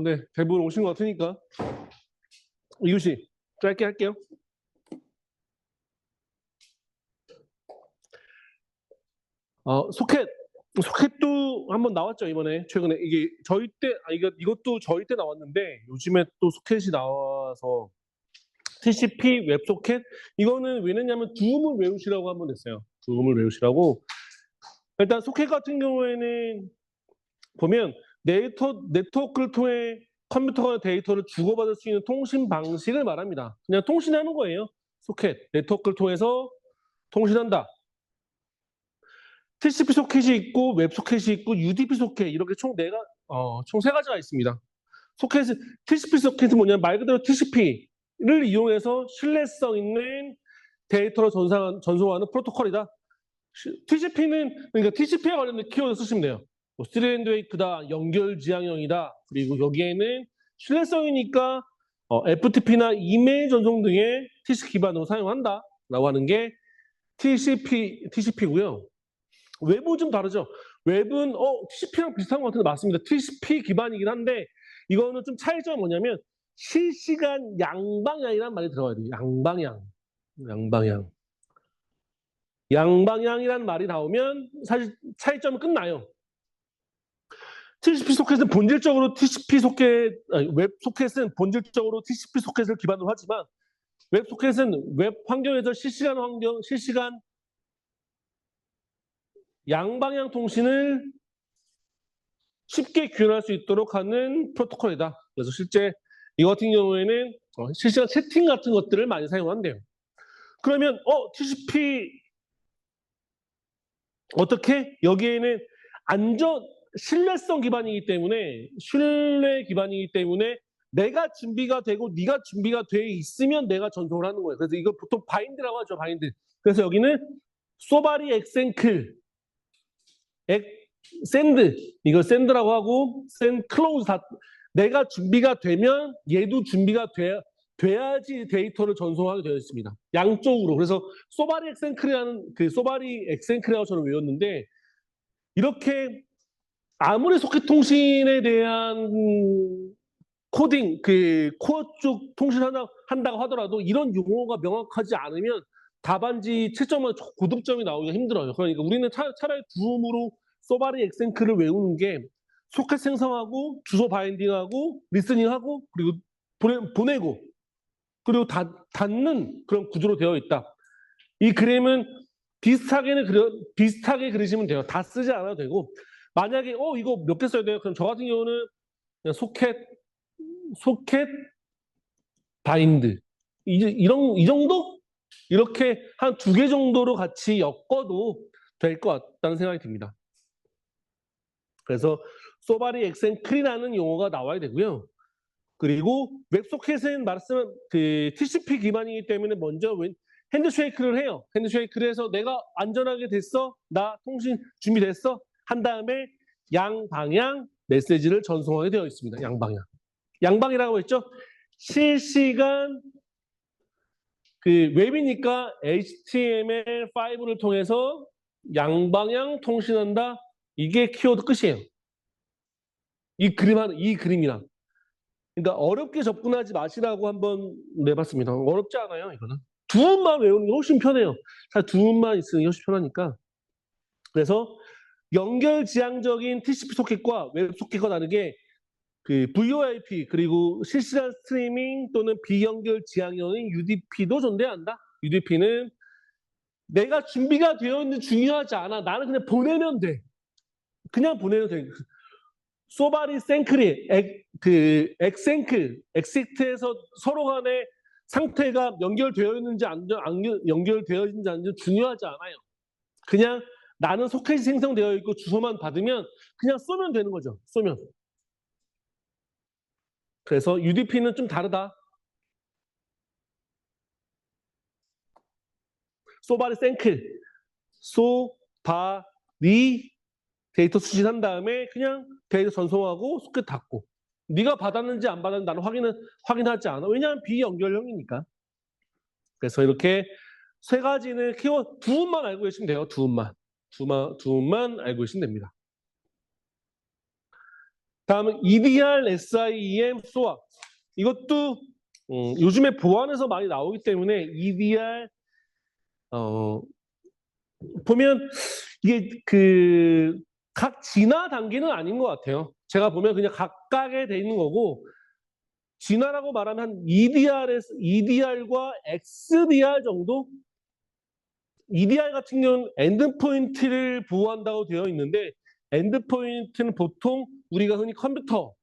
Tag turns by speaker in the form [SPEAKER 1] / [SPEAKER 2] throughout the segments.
[SPEAKER 1] 네. 대부분 오신 것 같으니까. 이유시 짧게 할게요. 소켓. 소켓도 한번 나왔죠, 이번에. 최근에. 이게 저희 때, 이것도 저희 때 나왔는데, 요즘에 또 소켓이 나와서, TCP 웹소켓? 이거는 왜 냈냐면, 두음을 외우시라고 한번 냈어요. 두음을 외우시라고. 일단 소켓 같은 경우에는, 보면, 네트워크를 통해 컴퓨터가 데이터를 주고받을 수 있는 통신 방식을 말합니다. 그냥 통신하는 거예요. 소켓. 네트워크를 통해서 통신한다. TCP 소켓이 있고 웹 소켓이 있고 UDP 소켓 이렇게 총 세 가지가 있습니다. 소켓은 TCP 소켓은 뭐냐면 말 그대로 TCP를 이용해서 신뢰성 있는 데이터를 전송하는 프로토콜이다. TCP는 그러니까 TCP에 관련된 키워드 쓰시면 돼요. 뭐 3&8다, 연결 지향형이다. 그리고 여기에는 신뢰성이니까 FTP나 이메일 전송 등의 TCP 기반으로 사용한다라고 하는 게 TCP고요. 웹은 좀 다르죠. 웹은 TCP랑 비슷한 것 같은데 맞습니다. TCP 기반이긴 한데 이거는 좀 차이점이 뭐냐면 실시간 양방향이란 말이 들어가야 돼요. 양방향. 양방향. 양방향이란 말이 나오면 사실 차이점은 끝나요. TCP 소켓은 본질적으로 웹 소켓은 본질적으로 TCP 소켓을 기반으로 하지만 웹 소켓은 웹 환경에서 실시간 양방향 통신을 쉽게 구현할 수 있도록 하는 프로토콜이다. 그래서 실제 이 같은 경우에는 실시간 채팅 같은 것들을 많이 사용한대요. 그러면 TCP 어떻게? 여기에는 신뢰성 기반이기 때문에 내가 준비가 되고 네가 준비가 돼 있으면 내가 전송을 하는 거예요. 그래서 이거 보통 바인드라고 하죠. 바인드. 그래서 여기는 소바리 엑센클 샌드 이걸 샌드라고 하고 클로즈 다 내가 준비가 되면 얘도 준비가 돼야지 데이터를 전송하게 되어 있습니다. 양쪽으로. 그래서 소바리 엑센크라고 저는 외웠는데 이렇게 아무리 소켓 통신에 대한 코딩 코어 쪽 통신한다고 하더라도 이런 용어가 명확하지 않으면 답안지 채점은 고득점이 나오기가 힘들어요. 그러니까 우리는 차라리 두음으로 소바리 엑센크를 외우는 게 소켓 생성하고 주소 바인딩하고 리스닝하고 그리고 보내고 그리고 닫는 그런 구조로 되어 있다. 이 그림은 비슷하게 그리시면 돼요. 다 쓰지 않아도 되고 만약에 이거 몇 개 써야 돼요? 그럼 저 같은 경우는 그냥 소켓 바인드 이 정도 이렇게 한 두 개 정도로 같이 엮어도 될 것 같다는 생각이 듭니다. 그래서 소바리 엑센클이라는 용어가 나와야 되고요. 그리고 웹소켓은 TCP 기반이기 때문에 먼저 핸드쉐이크를 해요. 핸드쉐이크를 해서 내가 안전하게 됐어? 나 통신 준비됐어? 한 다음에 양방향 메시지를 전송하게 되어 있습니다. 양방향. 양방이라고 했죠? 실시간 웹이니까 HTML5를 통해서 양방향 통신한다. 이게 키워드 끝이에요. 이 그림이랑. 그러니까 어렵게 접근하지 마시라고 한번 내봤습니다. 어렵지 않아요, 이거는. 두음만 외우는 게 훨씬 편해요. 사실 두음만 있으면 훨씬 편하니까. 그래서 연결 지향적인 TCP 소켓과 웹 소켓과 다르게 VoIP 그리고 실시간 스트리밍 또는 비연결 지향형인 UDP도 존재한다. UDP는 내가 준비가 되어 있는 중요하지 않아. 나는 그냥 보내면 돼. 그냥 보내면 돼. 소바리 생크리, 엑시트에서 서로 간의 상태가 연결되어 있는지 안 연결되어 있는지 안 중요하지 않아요. 그냥 나는 소켓이 생성되어 있고 주소만 받으면 그냥 쏘면 되는 거죠. 쏘면. 그래서 UDP는 좀 다르다. 소바리 생크, 소바리 데이터 수신한 다음에 그냥 데이터 전송하고 소켓 닫고 네가 받았는지 안 받았는지 나는 확인하지 않아. 왜냐하면 비연결형이니까. 그래서 이렇게 세 가지는 키워드 두음만 알고 계시면 돼요. 두음만 알고 계시면 됩니다. 다음은 EDR, SIEM, SOA. 이것도 요즘에 보안에서 많이 나오기 때문에 EDR 보면 이게 그 각 진화 단계는 아닌 것 같아요. 제가 보면 그냥 각각에 돼 있는 거고 진화라고 말하면 한 EDR과 XDR 정도? EDR 같은 경우는 엔드포인트를 보호한다고 되어 있는데 엔드포인트는 보통 우리가 흔히 컴퓨터,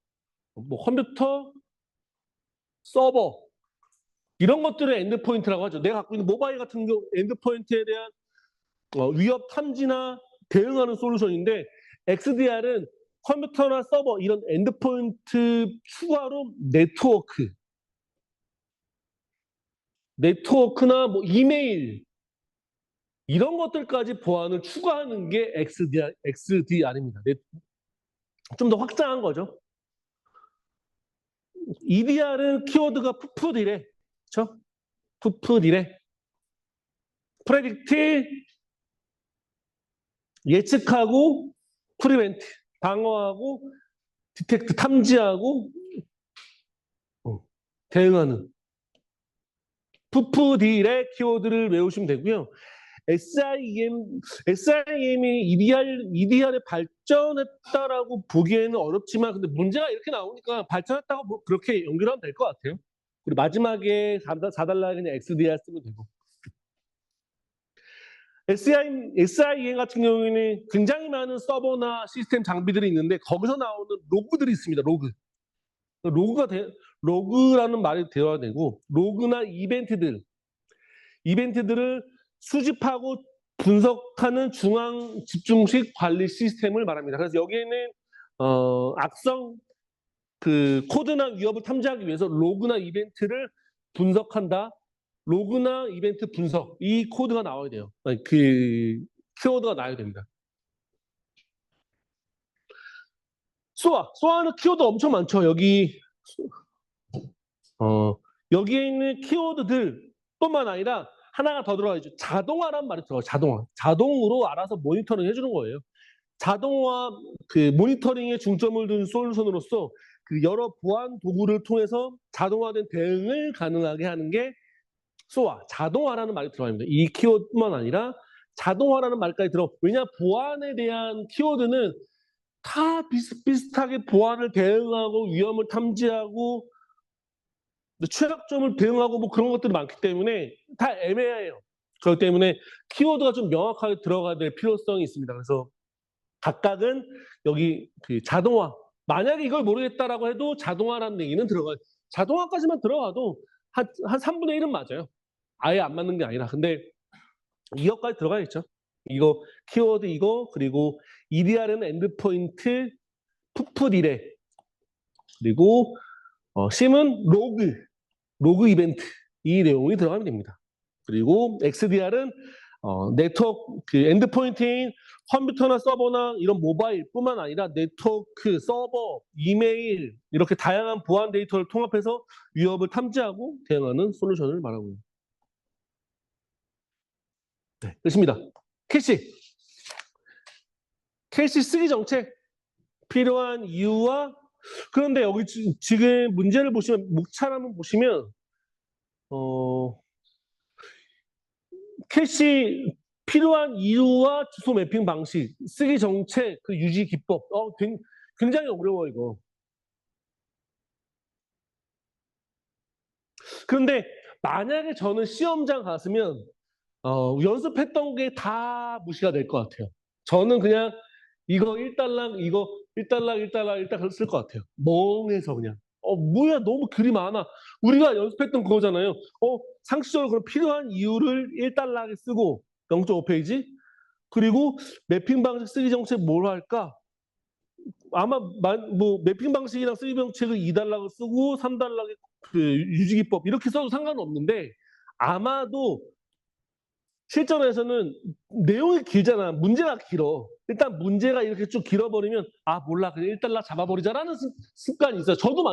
[SPEAKER 1] 서버 이런 것들을 엔드포인트라고 하죠. 내가 갖고 있는 모바일 같은 경우 엔드포인트에 대한 위협 탐지나 대응하는 솔루션인데 XDR은 컴퓨터나 서버 이런 엔드포인트 추가로 네트워크나 뭐 이메일 이런 것들까지 보안을 추가하는 게 XDR입니다. 좀 더 확장한 거죠. EDR은 키워드가 푸푸디래. 그렇죠? 푸푸디래. 프레딕트 예측하고 프리벤트 방어하고 디텍트 탐지하고 대응하는 푸푸디의 키워드를 외우시면 되고요. SIEM이 EDR에 발전했다라고 보기에는 어렵지만 근데 문제가 이렇게 나오니까 발전했다고 뭐 그렇게 연결하면 될 것 같아요. 그리고 마지막에 4달러에 그냥 XDR 쓰면 되고. SIEM 같은 경우에는 굉장히 많은 서버나 시스템 장비들이 있는데 거기서 나오는 로그들이 있습니다. 로그라는 말이 되어야 되고 로그나 이벤트들을 수집하고 분석하는 중앙 집중식 관리 시스템을 말합니다. 그래서 여기에는 악성 그 코드나 위협을 탐지하기 위해서 로그나 이벤트를 분석한다. 로그나 이벤트 분석 이 코드가 나와야 돼요. 아니, 그 키워드가 나와야 됩니다. 소아는 키워드 엄청 많죠. 여기에 있는 키워드들뿐만 아니라 하나가 더 들어가 있죠. 자동화라는 말이 들어가요. 자동으로 알아서 모니터링 해주는 거예요. 자동화 그 모니터링에 중점을 둔 솔루션으로서 그 여러 보안 도구를 통해서 자동화된 대응을 가능하게 하는 게 자동화라는 말이 들어갑니다. 이 키워드뿐만 아니라 자동화라는 말까지 왜냐 보안에 대한 키워드는 다 비슷비슷하게 보안을 대응하고 위험을 탐지하고 취약점을 대응하고 뭐 그런 것들이 많기 때문에 다 애매해요. 그렇기 때문에 키워드가 좀 명확하게 들어가야 될 필요성이 있습니다. 그래서 각각은 여기 그 자동화 만약에 이걸 모르겠다라고 해도 자동화라는 얘기는 들어가요. 자동화까지만 들어가도 한 3분의 1은 맞아요. 아예 안 맞는 게 아니라. 근데 이것까지 들어가야겠죠. 이거 키워드 이거 그리고 EDR은 엔드포인트 푸푸디레 그리고 심은 로그 이벤트 이 내용이 들어가면 됩니다. 그리고 XDR은 네트워크 그 엔드포인트인 컴퓨터나 서버나 이런 모바일뿐만 아니라 네트워크, 서버, 이메일 이렇게 다양한 보안 데이터를 통합해서 위협을 탐지하고 대응하는 솔루션을 말하고요. 네, 끝입니다. 캐시 쓰기 정책 필요한 이유와 그런데 여기 지금 문제를 보시면 목차를 한번 보시면 캐시 필요한 이유와 주소 매핑 방식, 쓰기 정책, 그 유지 기법. 굉장히 어려워 이거. 그런데 만약에 저는 시험장 갔으면 연습했던 게 다 무시가 될 것 같아요. 저는 그냥 이거 1달러, 이거 1달러, 1달러, 1달러 쓸 것 같아요. 멍해서 그냥. 뭐야, 너무 글이 많아. 우리가 연습했던 그거잖아요. 상식적으로 그럼 필요한 이유를 1달러하게 쓰고 0.5페이지. 그리고 매핑 방식 쓰기 정책 뭘 할까? 아마 뭐 매핑 방식이랑 쓰기 정책을 2달러를 쓰고 3달러의 그 유지기법 이렇게 써도 상관은 없는데 아마도 실전에서는 내용이 길잖아. 문제가 길어. 일단 문제가 이렇게 쭉 길어버리면 몰라 그냥 1달러 잡아버리자라는 습관이 있어요. 저도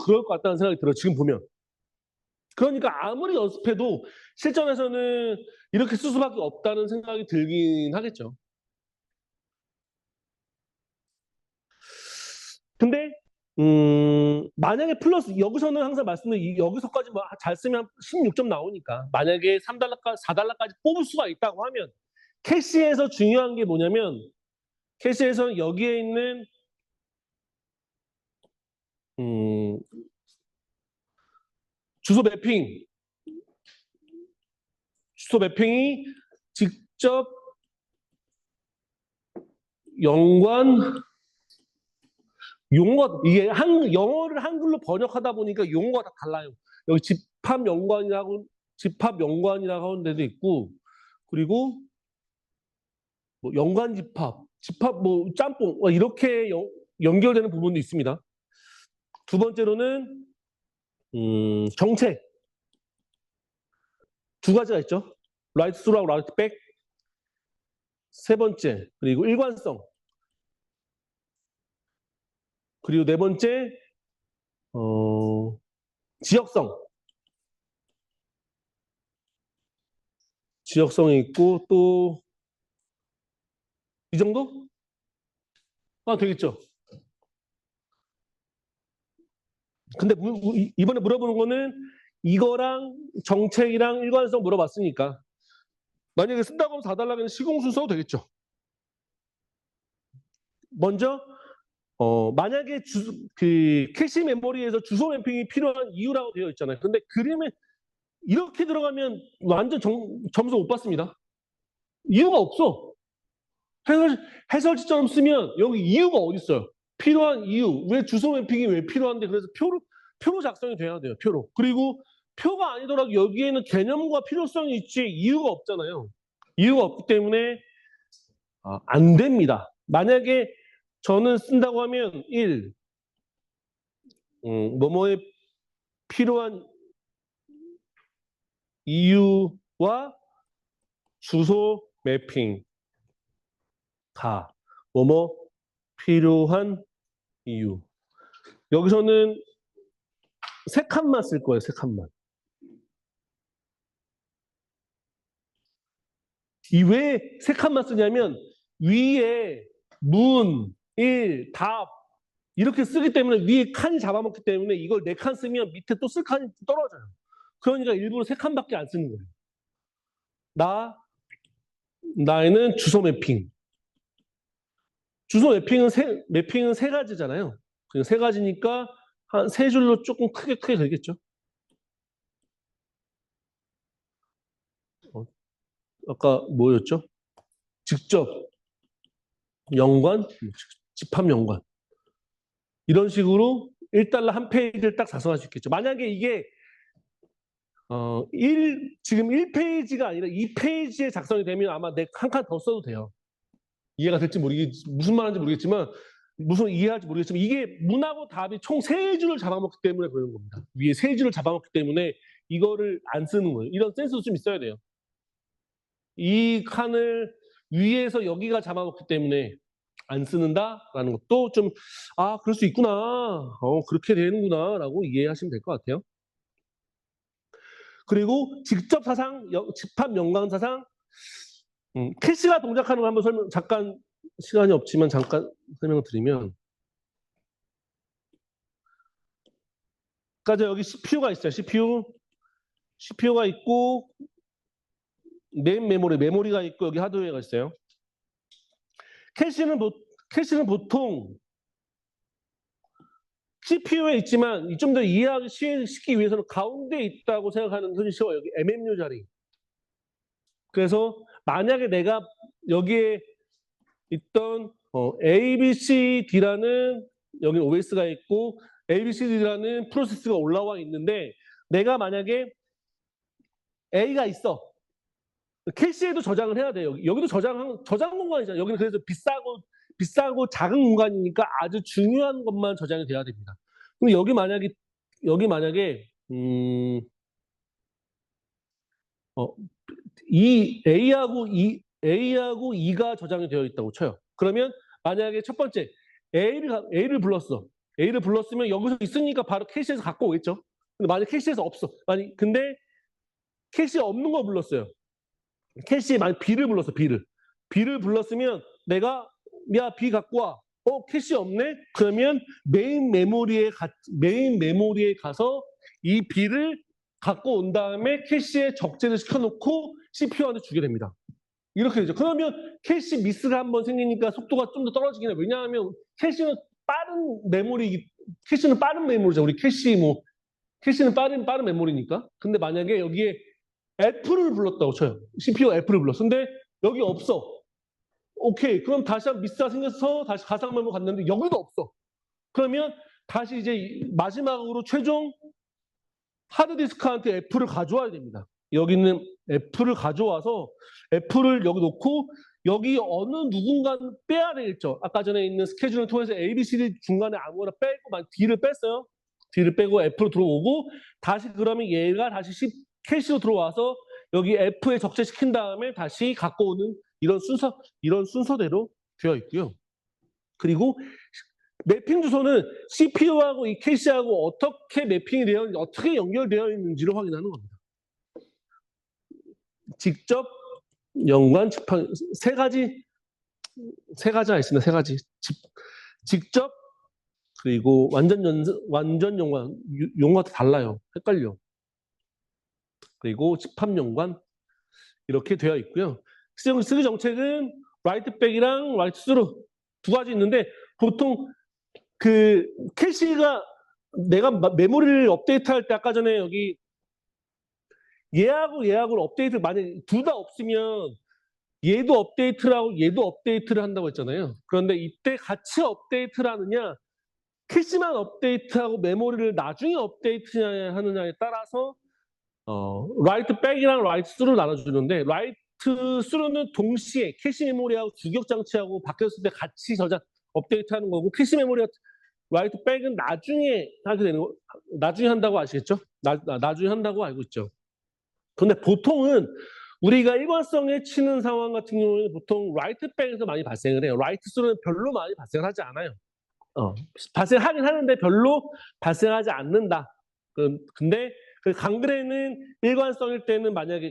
[SPEAKER 1] 그럴 것 같다는 생각이 들어요. 지금 보면. 그러니까 아무리 연습해도 실전에서는 이렇게 쓸 수밖에 없다는 생각이 들긴 하겠죠. 근데 만약에 플러스 여기서는 항상 말씀드린 여기서까지 뭐 잘 쓰면 16점 나오니까 만약에 3달러까지 4달러까지 뽑을 수가 있다고 하면 캐시에서 중요한 게 뭐냐면 캐시에서 여기에 있는 주소 매핑이 직접 연관 용어 이게 영어를 한글로 번역하다 보니까 용어가 다 달라요. 여기 집합 연관이라고 하는 데도 있고 그리고 뭐 연관 집합 뭐 짬뽕 이렇게 연결되는 부분도 있습니다. 두 번째로는 정책 두 가지가 있죠. right through하고 right back. 세 번째 그리고 일관성. 그리고 네 번째 지역성. 지역성이 있고 또 이 정도? 되겠죠. 근데 이번에 물어보는 거는 이거랑 정책이랑 일관성 물어봤으니까 만약에 쓴다고 하면 4달러면 시공순 써도 되겠죠. 먼저 만약에 그 캐시 메모리에서 주소 매핑이 필요한 이유라고 되어 있잖아요. 근데 그림에 이렇게 들어가면 완전 점수 못 받습니다. 이유가 없어. 해설지처럼 쓰면 여기 이유가 어디 있어요? 필요한 이유. 왜 주소 매핑이 왜 필요한데 그래서 표로 작성이 돼야 돼요. 표로. 그리고 표가 아니더라도 여기에는 개념과 필요성이 있지 이유가 없잖아요. 이유가 없기 때문에 안 됩니다. 만약에 저는 쓴다고 하면 1. 뭐뭐에 필요한 이유와 주소 매핑 다 뭐뭐 필요한 이유. 여기서는 세 칸만 쓸 거예요. 세 칸만. 이 왜 세 칸만 쓰냐면 위에 문, 일, 답 이렇게 쓰기 때문에 위에 칸이 잡아먹기 때문에 이걸 네 칸 쓰면 밑에 또 쓸 칸이 떨어져요. 그러니까 일부러 세 칸밖에 안 쓰는 거예요. 나에는 주소 매핑. 주소 매핑은 세 가지잖아요. 그냥 세 가지니까 한 세 줄로 조금 크게 되겠죠. 아까 뭐였죠? 직접 연관, 집합 연관. 이런 식으로 1달러 한 페이지를 딱 작성할 수 있겠죠. 만약에 이게 지금 1페이지가 아니라 2페이지에 작성이 되면 아마 한 칸 더 써도 돼요. 이해가 될지 무슨 말인지 모르겠지만 무슨 이해할지 모르겠지만 이게 문하고 답이 총 3줄을 잡아먹기 때문에 그런 겁니다. 위에 3줄을 잡아먹기 때문에 이거를 안 쓰는 거예요. 이런 센스도 좀 있어야 돼요. 이 칸을 위에서 여기가 잡아먹기 때문에 안 쓰는다라는 것도 좀 그럴 수 있구나. 그렇게 되는구나 라고 이해하시면 될 것 같아요. 그리고 직접 사상, 집합 연관 사상 캐시가 동작하는 거 한번 잠깐 시간이 없지만 잠깐 설명을 드리면 그러니까 여기 CPU가 있어요. CPU가 있고 메인 메모리가 있고 여기 하드웨어가 있어요. 캐시는 보통 CPU에 있지만 좀 더 이해하기 쉽기 위해서는 가운데 있다고 생각하는 흔히 쉬워요. 여기 MMU 자리. 그래서 만약에 내가 여기에 있던 ABCD라는 여기 OS가 있고 ABCD라는 프로세스가 올라와 있는데 내가 만약에 A가 있어. 캐시에도 저장을 해야 돼요. 여기도 저장 공간이잖아요. 여기는 그래서 비싸고 작은 공간이니까 아주 중요한 것만 저장이 돼야 됩니다. 근데 여기 만약에 이 A하고 E가 저장이 되어 있다고 쳐요. 그러면 만약에 첫 번째 A를 불렀어. A를 불렀으면 여기서 있으니까 바로 캐시에서 갖고 오겠죠. 근데 만약 캐시에서 없어. 근데 캐시에 없는 거 불렀어요. 캐시에 만약 B를 불렀어. B를 불렀으면 내가 야 B 갖고 와. 캐시 없네? 그러면 메인 메모리에 가서 이 B를 갖고 온 다음에 캐시에 적재를 시켜놓고 CPU한테 주게 됩니다. 이렇게 되죠. 그러면 캐시 미스가 한번 생기니까 속도가 좀 더 떨어지긴 해요. 왜냐하면 캐시는 캐시는 빠른 메모리죠. 우리 캐시는 빠른 메모리니까. 근데 만약에 여기에 F를 불렀다고 쳐요. CPU가 F를 불렀어. 근데 여기 없어. 오케이. 그럼 다시 한 미스가 생겨서 다시 가상 메모 갔는데 여기도 없어. 그러면 다시 이제 마지막으로 최종 하드디스크한테 F를 가져와야 됩니다. 여기 있는 F를 가져와서 F를 여기 놓고 여기 어느 누군가는 빼야 되겠죠. 아까 전에 있는 스케줄을 통해서 A, B, C, D 중간에 아무거나 빼고 D를 뺐어요. D를 빼고 F로 들어오고 다시 그러면 얘가 다시 캐시로 들어와서 여기 F에 적재시킨 다음에 다시 갖고 오는 이런 순서대로 되어 있고요. 그리고 매핑 주소는 CPU하고 이 캐시하고 어떻게 매핑이 되어 있는지, 어떻게 연결되어 있는지를 확인하는 겁니다. 직접, 연관, 집합, 세 가지가 있습니다. 세 가지. 직접, 그리고 완전 연관, 용어가 달라요. 헷갈려. 그리고 집합 연관, 이렇게 되어 있고요. 쓰기 정책은 write back이랑 write through 두 가지 있는데 보통 그 캐시가 내가 메모리를 업데이트할 때 아까 전에 여기 얘하고 업데이트 만약에 둘 다 없으면 얘도 업데이트를 하고 얘도 업데이트를 한다고 했잖아요. 그런데 이때 같이 업데이트를 하느냐 캐시만 업데이트하고 메모리를 나중에 업데이트 하느냐에 따라서 write back이랑 write through를 나눠주는데 write through는 동시에 캐시 메모리하고 주격 장치하고 바뀌었을 때 같이 업데이트하는 거고 캐시 메모리가 write back은 나중에 하게 되는 거 나중에 한다고 아시겠죠? 나중에 한다고 알고 있죠. 근데 보통은 우리가 일관성에 치는 상황 같은 경우에는 보통 write back에서 많이 발생을 해요. write through는 별로 많이 발생을 하지 않아요. 발생하긴 하는데 별로 발생하지 않는다. 근데 그 강글에는 일관성일 때는 만약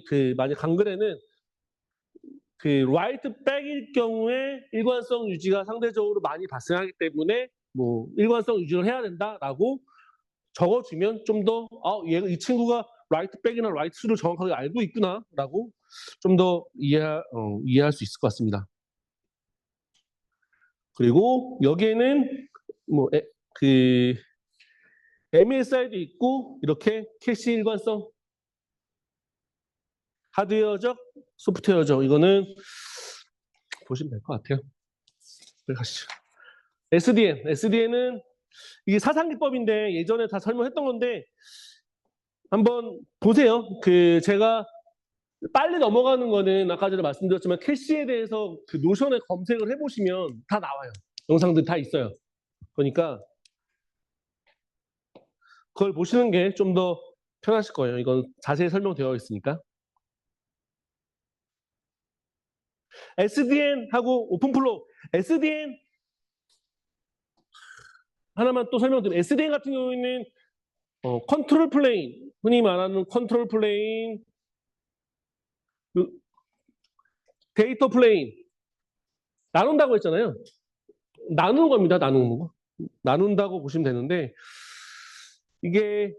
[SPEAKER 1] 강글에는 그 write back일 경우에 일관성 유지가 상대적으로 많이 발생하기 때문에 뭐 일관성 유지를 해야 된다라고 적어주면 좀 더 이 친구가 write back이나 write through를 정확하게 알고 있구나라고 좀 더 이해할 수 있을 것 같습니다. 그리고 여기에는 그 MSI도 있고 이렇게 캐시 일관성 하드웨어적 소프트웨어적 이거는 보시면 될 것 같아요. 가시죠. SDN은 이게 사상기법인데 예전에 다 설명했던 건데 한번 보세요. 제가 빨리 넘어가는 거는 아까 전에 말씀드렸지만 캐시에 대해서 그 노션에 검색을 해보시면 다 나와요. 영상들 다 있어요. 그러니까 그걸 보시는 게 좀 더 편하실 거예요. 이건 자세히 설명되어 있으니까. SDN하고 오픈플로우. SDN 하나만 또 설명드리면 SDN 같은 경우에는 컨트롤 플레인, 흔히 말하는 컨트롤 플레인, 데이터 플레인 나눈다고 했잖아요. 나누는 겁니다. 나누는 거. 나눈다고 보시면 되는데 이게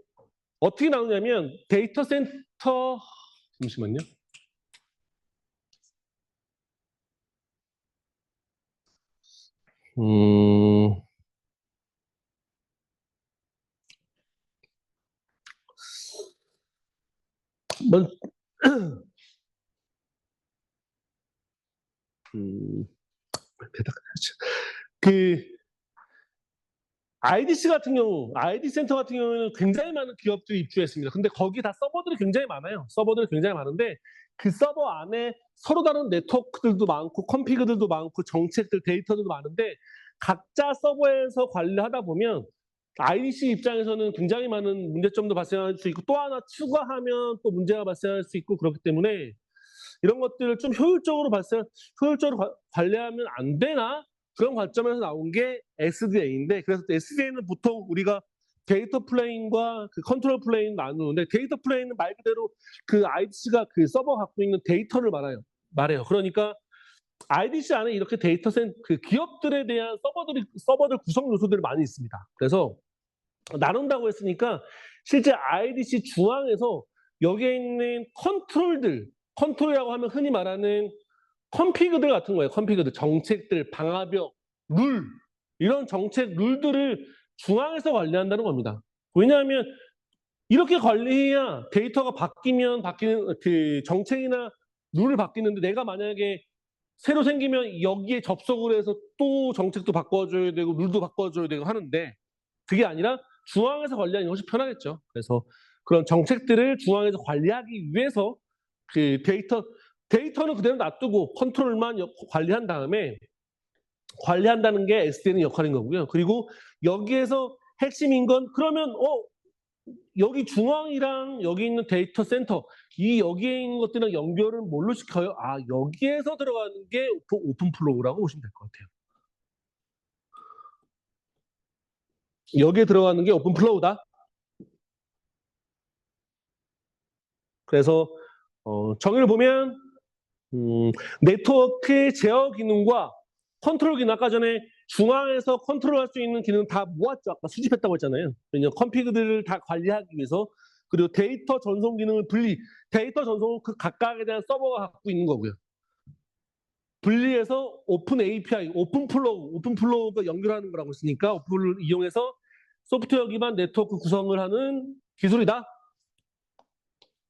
[SPEAKER 1] 어떻게 나누냐면 데이터 센터 잠시만요. 그 IDC 같은 경우, ID 센터 같은 경우에는 굉장히 많은 기업들이 입주했습니다. 근데 거기 다 서버들이 굉장히 많아요. 서버들이 굉장히 많은데 그 서버 안에 서로 다른 네트워크들도 많고 컴피그들도 많고 정책들, 데이터들도 많은데 각자 서버에서 관리하다 보면 IDC 입장에서는 굉장히 많은 문제점도 발생할 수 있고 또 하나 추가하면 또 문제가 발생할 수 있고 그렇기 때문에 이런 것들을 좀 효율적으로 관리하면 안 되나? 그런 관점에서 나온 게 SDA인데 그래서 SDA는 보통 우리가 데이터 플레인과 그 컨트롤 플레인 나누는데 데이터 플레인은 말 그대로 그 IDC가 그 서버 갖고 있는 데이터를 말해요. 그러니까 IDC 안에 이렇게 그 기업들에 대한 서버들 구성 요소들이 많이 있습니다. 그래서 나눈다고 했으니까 실제 IDC 중앙에서 여기에 있는 컨트롤이라고 하면 흔히 말하는 컨피그들 같은 거예요. 컨피그들, 정책들, 방화벽, 룰 이런 정책 룰들을 중앙에서 관리한다는 겁니다. 왜냐하면 이렇게 관리해야 데이터가 바뀌는 그 정책이나 룰을 바뀌는데 내가 만약에 새로 생기면 여기에 접속을 해서 또 정책도 바꿔줘야 되고 룰도 바꿔줘야 되고 하는데 그게 아니라 중앙에서 관리하는 것이 편하겠죠. 그래서 그런 정책들을 중앙에서 관리하기 위해서 그 데이터는 그대로 놔두고 컨트롤만 관리한 다음에 관리한다는 게 SDN의 역할인 거고요. 그리고 여기에서 핵심인 건 그러면 여기 중앙이랑 여기 있는 데이터 센터 여기에 있는 것들이랑 연결을 뭘로 시켜요? 여기에서 들어가는 게 오픈 플로우라고 보시면 될 것 같아요. 여기에 들어가는 게 오픈 플로우다. 그래서 정의를 보면 네트워크 제어 기능과 컨트롤 기능 아까 전에 중앙에서 컨트롤할 수 있는 기능 다 모았죠. 아까 수집했다고 했잖아요. 왜냐면 컨피그들을 다 관리하기 위해서 그리고 데이터 전송 기능을 데이터 전송은 그 각각에 대한 서버가 갖고 있는 거고요. 분리해서 오픈 API, 오픈 플로우가 연결하는 거라고 했으니까 오픈을 이용해서 소프트웨어 기반 네트워크 구성을 하는 기술이다.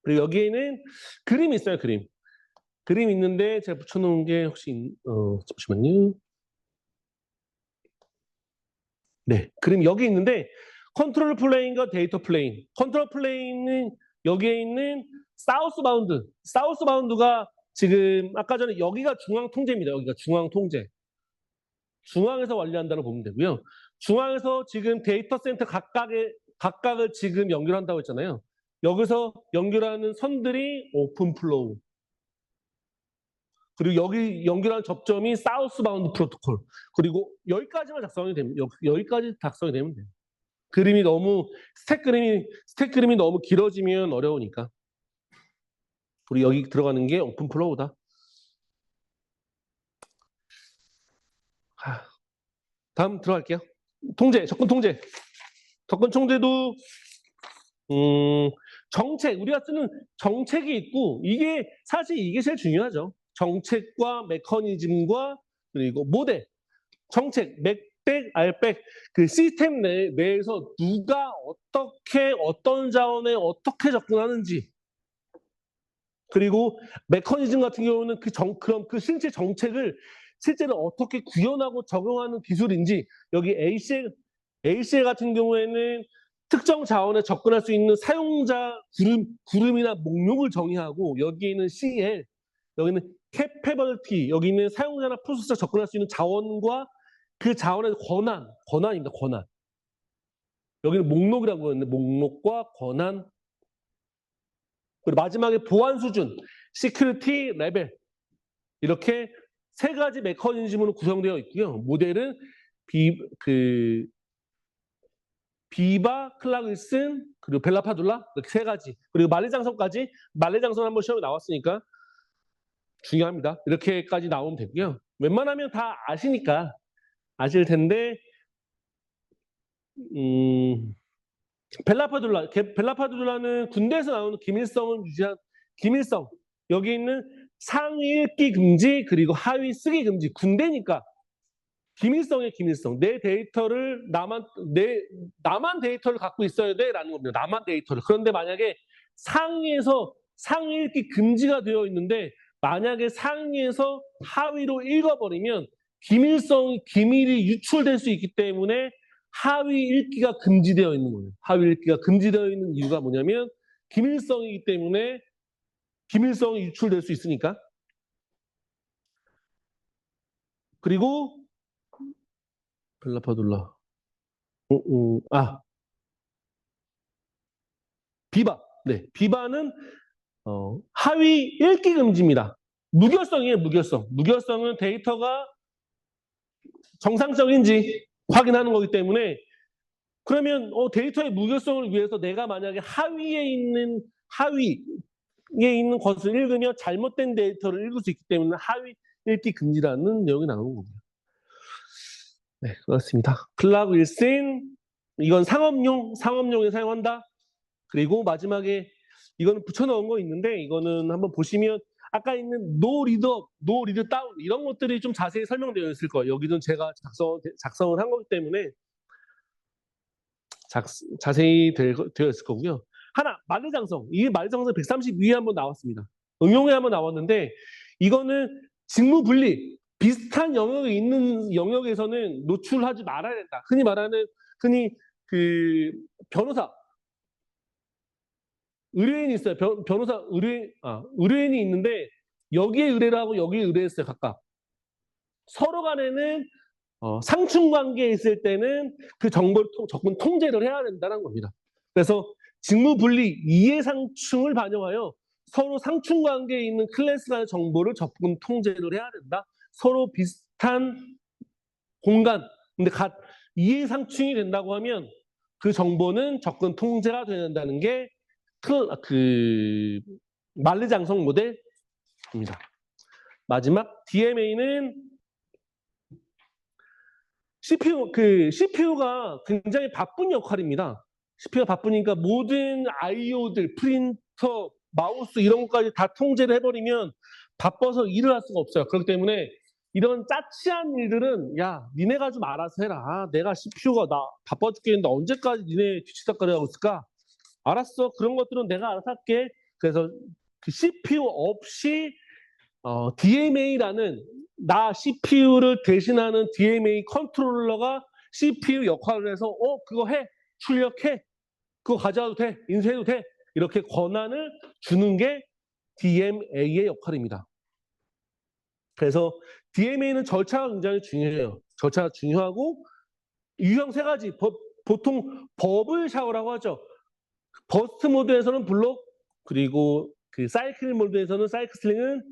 [SPEAKER 1] 그리고 여기에는 그림이 있어요. 그림 있는데 제가 붙여놓은 게 혹시 잠시만요. 네, 그림 여기 있는데 컨트롤 플레인과 데이터 플레인. 컨트롤 플레인은 여기에 있는 사우스바운드가 지금 아까 전에 여기가 중앙 통제입니다. 여기가 중앙 통제. 중앙에서 관리한다고 보면 되고요. 중앙에서 지금 데이터 센터 각각을 지금 연결한다고 했잖아요. 여기서 연결하는 선들이 오픈 플로우. 그리고 여기 연결한 접점이 사우스바운드 프로토콜. 그리고 여기까지만 작성이 되면 여기까지 작성이 되면 돼요. 스택 그림이 너무 길어지면 어려우니까. 그리고 여기 들어가는 게 오픈 플로우다. 다음 들어갈게요. 접근 통제. 접근 통제도 정책, 우리가 쓰는 정책이 있고 사실 이게 제일 중요하죠. 정책과 메커니즘과 그리고 모델, 정책, 맥백, 알백 그 시스템 내에서 누가 어떤 자원에 어떻게 접근하는지 그리고 메커니즘 같은 경우는 그럼 그 실제 정책을 실제로 어떻게 구현하고 적용하는 기술인지 여기 ACL 같은 경우에는 특정 자원에 접근할 수 있는 사용자 구름이나 목록을 정의하고 여기에는 CL, 여기는 capability, 여기 있는 사용자나 프로세서가 접근할 수 있는 자원과 그 자원의 권한입니다. 권한. 여기는 목록이라고 했는데 목록과 권한. 그리고 마지막에 보안 수준, 시큐리티 레벨. 이렇게 세 가지 메커니즘으로 구성되어 있고요. 모델은 비바, 클라글슨, 그리고 벨라파둘라 이렇게 세 가지. 그리고 만리장성까지. 만리장성 한번 시험에 나왔으니까 중요합니다. 이렇게까지 나오면 되고요. 웬만하면 다 아실 텐데 벨라파둘라는 군대에서 나오는 기밀성을 유지한 기밀성. 여기 있는 상위 읽기 금지 그리고 하위 쓰기 금지. 군대니까 기밀성의 기밀성. 내 데이터를 나만 데이터를 갖고 있어야 돼라는 겁니다. 나만 데이터를. 그런데 만약에 상위 읽기 금지가 되어 있는데 만약에 상위에서 하위로 읽어버리면 기밀이 유출될 수 있기 때문에 하위 읽기가 금지되어 있는 거예요. 하위 읽기가 금지되어 있는 이유가 뭐냐면 기밀성이기 때문에 기밀성이 유출될 수 있으니까. 그리고 벨라파둘라. 비바. 네, 비바는 하위 읽기 금지입니다. 무결성이에요, 무결성. 무결성은 데이터가 정상적인지 확인하는 거기 때문에 그러면 데이터의 무결성을 위해서 내가 만약에 하위에 있는 것을 읽으면 잘못된 데이터를 읽을 수 있기 때문에 읽기 금지라는 내용이 나오는 거고요. 네, 그렇습니다. 클락 윌슨 이건 상업용에 사용한다. 그리고 마지막에 이거는 붙여넣은 거 있는데 이거는 한번 보시면 아까 있는 노 리드 다운 이런 것들이 좀 자세히 설명되어 있을 거예요. 여기는 제가 작성을 한 거기 때문에 자세히 되어 있을 거고요. 하나, 만리장성. 이게 만리장성 132에 한번 나왔습니다. 응용에 한번 나왔는데 이거는 직무분리 비슷한 영역에 있는 영역에서는 노출하지 말아야 된다. 흔히 그 변호사 의뢰인이 있어요. 변호사 의뢰인이 있는데 여기에 의뢰를 하고 여기에 의뢰했어요. 각각. 서로 간에는 상충 관계에 있을 때는 그 정보를 접근 통제를 해야 된다는 겁니다. 그래서 직무 분리 이해 상충을 반영하여 서로 상충 관계에 있는 클래스 간의 정보를 접근 통제를 해야 된다. 서로 비슷한 공간, 근데 이해 상충이 된다고 하면 그 정보는 접근 통제가 된다는 게 만리장성 모델입니다. 마지막 DMA는 CPU가 굉장히 바쁜 역할입니다. CPU가 바쁘니까 모든 IO들, 프린터, 마우스 이런 것까지 다 통제를 해버리면 바빠서 일을 할 수가 없어요. 그렇기 때문에 이런 짜치한 일들은 야, 니네가 좀 알아서 해라. 내가 CPU가 나 바빠 죽겠는데 언제까지 니네 뒤치다거리 하고 있을까? 알았어. 그런 것들은 내가 알아서 할게. 그래서 그 CPU 없이 DMA라는 나 CPU를 대신하는 DMA 컨트롤러가 CPU 역할을 해서 그거 해. 출력해. 그거 가져와도 돼. 인수해도 돼. 이렇게 권한을 주는 게 DMA의 역할입니다. 그래서 DMA는 절차가 굉장히 중요해요. 절차가 중요하고 유형 세 가지. 보통 버블 샤워라고 하죠. 버스트 모드에서는 블록, 그리고 그 사이클 모드에서는 사이클슬링은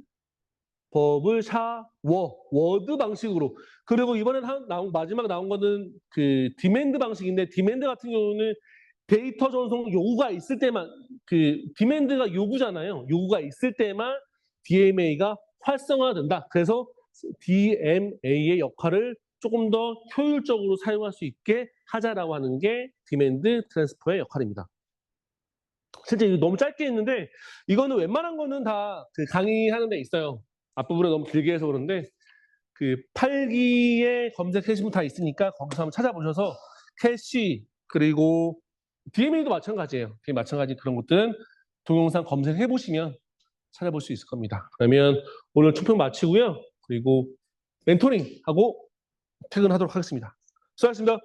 [SPEAKER 1] 버블 샤워, 워드 방식으로. 그리고 이번에 마지막 나온 거는 그 디맨드 방식인데 디맨드 같은 경우는 데이터 전송 요구가 있을 때만 디맨드가 요구잖아요. 요구가 있을 때만 DMA가 활성화된다. 그래서 DMA의 역할을 조금 더 효율적으로 사용할 수 있게 하자라고 하는 게 디맨드 트랜스퍼의 역할입니다. 실제 이거 너무 짧게 했는데 이거는 웬만한 거는 다 강의하는 데 있어요. 앞부분에 너무 길게 해서 그런데 8기에 검색 해시면 다 있으니까 거기서 한번 찾아보셔서 캐시 그리고 DMA도 마찬가지예요. 마찬가지 그런 것들은 동영상 검색해 보시면 찾아볼 수 있을 겁니다. 그러면 오늘 총평 마치고요. 그리고 멘토링하고 퇴근하도록 하겠습니다. 수고하셨습니다.